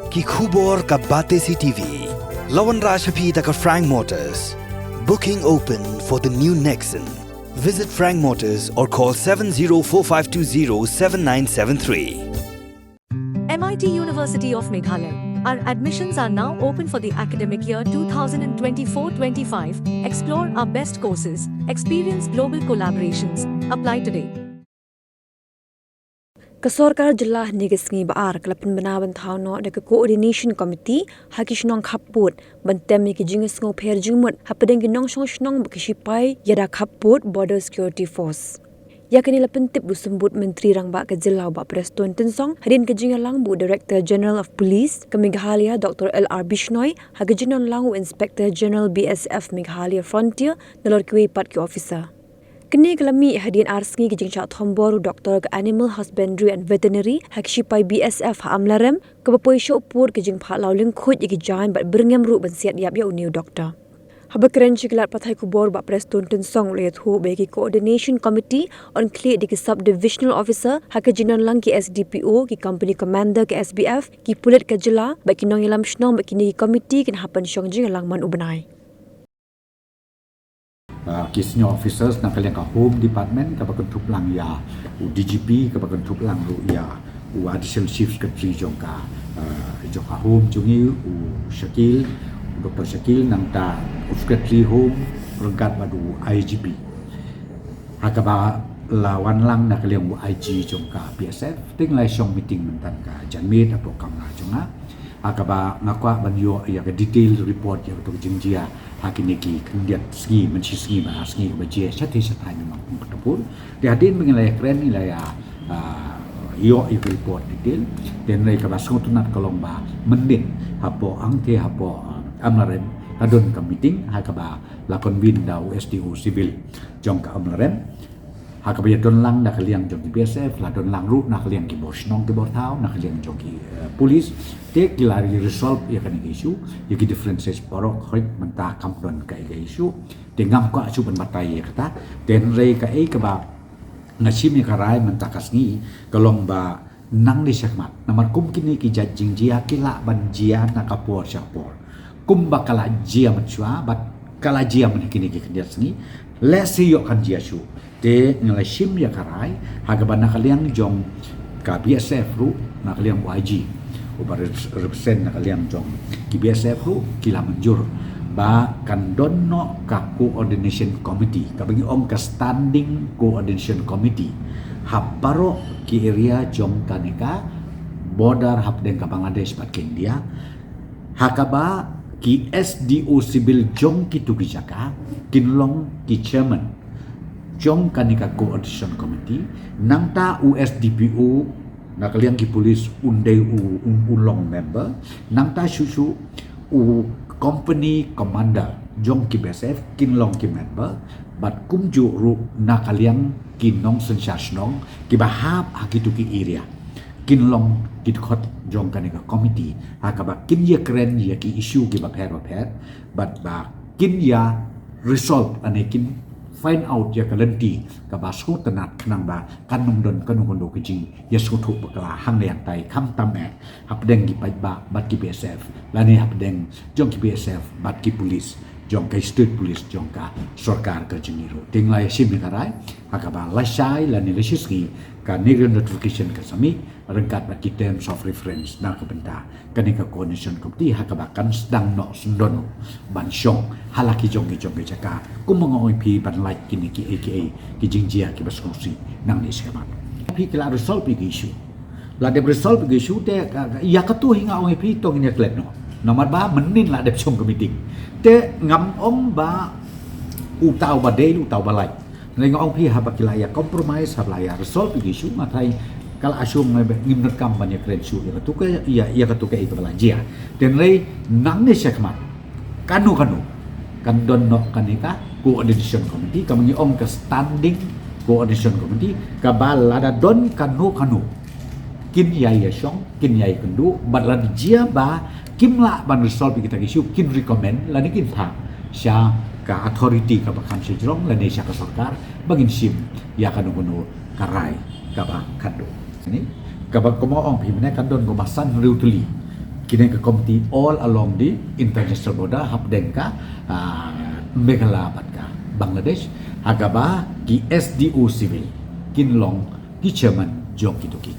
ki khubor ka bate CTV. Lawan Rajhapi taka Frank Motors. Booking open for the new Nexon. Visit Frank Motors or call 7045207973. MIT University of Meghalaya. Our admissions are now open for the academic year 2024-25. Explore our best courses, experience global collaborations. Apply today. Kasorkar Jilah Nigisngi Baar Kalapan Banaban Tauno de Coordination Committee Hakishnong Kaput Bantemi Kijingus Ngo Per Jumut Hapadeng Ginong Shnong Bukishipai Yada Kaput Border Security Force. Yakini lapentip busembut Menteri Rangba ke Jilau Bak Preston Tensong hadin ke Jingalang Bu Director General of Police ke Meghalaya Dr. L.R. Bishnoi haga jinon langu Inspector General BSF Meghalaya Frontier nalor kuih pat ke officer. Kini kelami hadin arsngi ke Jingchat Thomboru Dr. ke Animal Husbandry and Veterinary hak shipai BSF ha amlarem ke bapoi syopur ke Jing Phat Lau Lingkhut yaki jain bat berngam ru ban siat yap ya uniu doktor. Haba keren ciklat pathai kubor Bak Preston Tensong lehit hu bagi Coordination Committee on Clear di Sub-Divisional Officer hak jinon lang ki SDPO ki Company Commander ki SBF ki Pulit ke Jela baki nong yalam shnong baki ni committee kin hapan syong jing lang man ubenai. Ki senior officers nak kalian ka Home Department ka bakon tup lang ya DGP ka bakon tup lang ru ya Additional Chief Secretary jongka jongka Home jungi Shakil Dr. Shakil nangta Secretary Home rengkat badu IGP hakaba lawan lang nak kalian IG jongka BSF ting lai syong meeting mentan ka janmit apo kamna jonga hakaba ngakwa banyo ya ka detail report ya to jingjia hakiniki kemudian segi menci segi bah segi baje sati satai memang bertempur dia hadin mengenai keren nilai yo report detail dan mereka basung tunat kolomba mendin hapo angke hapo amlarem adon ka meeting hakaba lakon bin da USDO civil jong ka amlarem hakaba don lang da kaliang jong BSF la don lang ru na kaliang ki bosnong ki bortau na kaliang jong ki police te kilari resolve ya kan issue ya ki differences porok khoi mentah kampron ka issue te ngam ko acu ban matai ya kata den rei ka ka ba ngasim ya karai mentah kasni kalong ba nang ni sakmat namar kum kini ki jajing jia kila ban jia na kapor syapor kum bakala jia machua bat kala jia men kini ki kendia sni lesi yo kan jia shu te ngalai sim ya karai haga ban kaliang jong ka BSF ru na kaliang YG ubar represent na kaliang jong ki BSF ru kila menjur ba kan donno ka coordination committee ka bagi ong ka standing coordination committee haparo ki area jong kaneka border hapden ka Bangladesh pat India hakaba ki SDO civil jong ki tugijaka kinlong ki chairman jong kaneka coordination committee nangta USDPO na kaliang ki police undai ulong member nangta susu company commander jong ki BSF kinlong ki member bat kumju ru na kaliang kinong sensasnong ki bahap hakitu ki area kinlong kitkot jong kaneka committee hakaba kin ye keren ye ki issue ki bakher but ba kin ya resolve ane kin find out ya kalenti ka basu tenat kanang ba kanung don kanung kondo kijing ya sutu bakala hang yang tai kham tamek hapdeng gi pai ba bat ki BSF lani hapdeng jong ki BSF bat ki police jong ka state police jong ka sarkar ka jingiro tinglai sim karai hakaba lasai lani lesiski ka nigger notification ka sami rengkat bat ki terms of reference na ka benda kanika coordination committee hakaba kan sedang no sundono ban syong halaki jong ki jaka kumong pi ban like kini ki aka ki jingjia ki baskosi nang ni semat pi kila resolve pi issue la de resolve pi issue te ya ka tu hinga ong pi tong ni klet no nomor ba menin la de chong committee te ngam ong ba utau ba de utau ba like ngai ong pi ha ba kila ya compromise ha la ya resolve pi issue matai kala asum ngim rekam banyak keren su ya tu ke ya ka tu ke itu belanja dan rei nang ni semat kanu kan don no kanika coordination committee kami ong ke standing coordination committee ka balada don kanu kin yai syong kin yai kendu badla dia ba kimla ban resolve kita isu kin recommend la ni kin tha sya ka authority ka bakam sejrong la ni sya ka sarkar bangin sim ya kanu karai ka ba kadu ini ka ba komo ong pi mena kan don go masan riu tuli kini ke komiti all along the international border hapdengka Meghalaya batka Bangladesh agaba ki SDO civil kinlong ki chairman Jong Kituki